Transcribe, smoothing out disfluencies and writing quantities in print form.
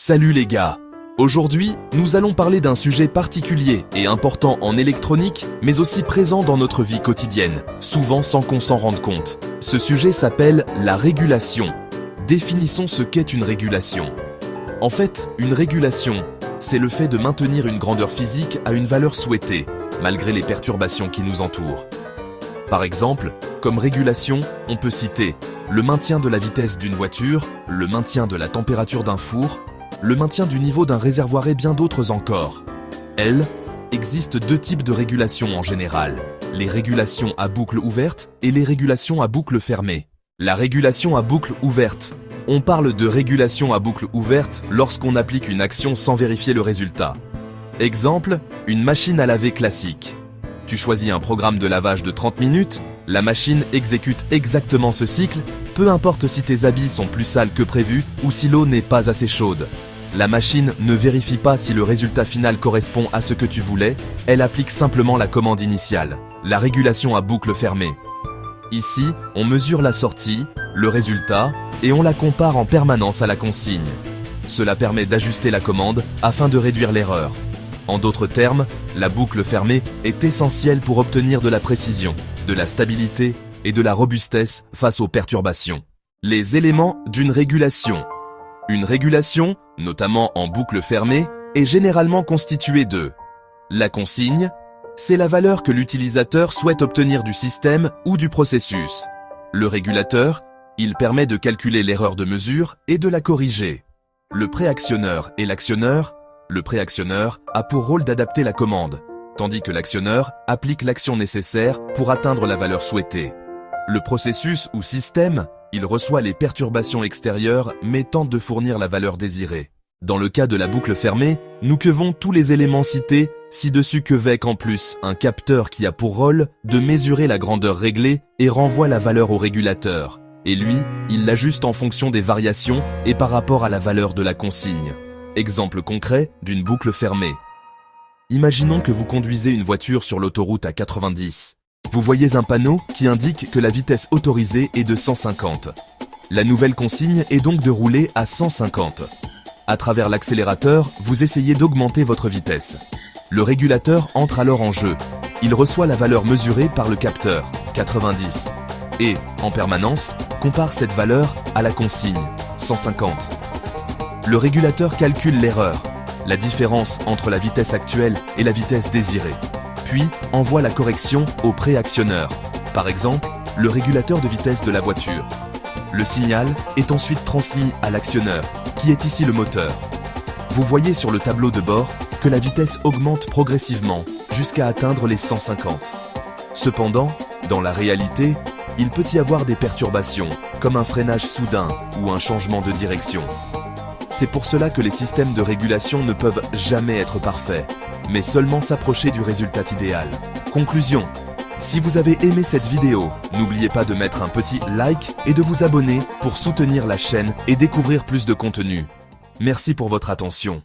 Salut les gars! Aujourd'hui, nous allons parler d'un sujet particulier et important en électronique, mais aussi présent dans notre vie quotidienne, souvent sans qu'on s'en rende compte. Ce sujet s'appelle la régulation. Définissons ce qu'est une régulation. En fait, une régulation, c'est le fait de maintenir une grandeur physique à une valeur souhaitée, malgré les perturbations qui nous entourent. Par exemple, comme régulation, on peut citer le maintien de la vitesse d'une voiture, le maintien de la température d'un four, le maintien du niveau d'un réservoir et bien d'autres encore. Il existe deux types de régulation en général, les régulations à boucle ouverte et les régulations à boucle fermée. La régulation à boucle ouverte. On parle de régulation à boucle ouverte lorsqu'on applique une action sans vérifier le résultat. Exemple, une machine à laver classique. Tu choisis un programme de lavage de 30 minutes, la machine exécute exactement ce cycle, peu importe si tes habits sont plus sales que prévu ou si l'eau n'est pas assez chaude. La machine ne vérifie pas si le résultat final correspond à ce que tu voulais, elle applique simplement la commande initiale, la régulation à boucle fermée. Ici, on mesure la sortie, le résultat, et on la compare en permanence à la consigne. Cela permet d'ajuster la commande afin de réduire l'erreur. En d'autres termes, la boucle fermée est essentielle pour obtenir de la précision, de la stabilité et de la robustesse face aux perturbations. Les éléments d'une régulation. Une régulation, notamment en boucle fermée, est généralement constituée de la consigne, c'est la valeur que l'utilisateur souhaite obtenir du système ou du processus. Le régulateur, il permet de calculer l'erreur de mesure et de la corriger. Le préactionneur et l'actionneur, le préactionneur a pour rôle d'adapter la commande, tandis que l'actionneur applique l'action nécessaire pour atteindre la valeur souhaitée. Le processus ou système, il reçoit les perturbations extérieures mais tente de fournir la valeur désirée. Dans le cas de la boucle fermée, nous cuvons tous les éléments cités ci-dessus qu'avec en plus un capteur qui a pour rôle de mesurer la grandeur réglée et renvoie la valeur au régulateur. Et lui, il l'ajuste en fonction des variations et par rapport à la valeur de la consigne. Exemple concret d'une boucle fermée. Imaginons que vous conduisez une voiture sur l'autoroute à 90. Vous voyez un panneau qui indique que la vitesse autorisée est de 150. La nouvelle consigne est donc de rouler à 150. À travers l'accélérateur, vous essayez d'augmenter votre vitesse. Le régulateur entre alors en jeu. Il reçoit la valeur mesurée par le capteur, 90. Et, en permanence, compare cette valeur à la consigne, 150. Le régulateur calcule l'erreur, la différence entre la vitesse actuelle et la vitesse désirée. Puis, envoie la correction au préactionneur, par exemple, le régulateur de vitesse de la voiture. Le signal est ensuite transmis à l'actionneur, qui est ici le moteur. Vous voyez sur le tableau de bord que la vitesse augmente progressivement jusqu'à atteindre les 150. Cependant, dans la réalité, il peut y avoir des perturbations, comme un freinage soudain ou un changement de direction. C'est pour cela que les systèmes de régulation ne peuvent jamais être parfaits, mais seulement s'approcher du résultat idéal. Conclusion. Si vous avez aimé cette vidéo, n'oubliez pas de mettre un petit like et de vous abonner pour soutenir la chaîne et découvrir plus de contenu. Merci pour votre attention.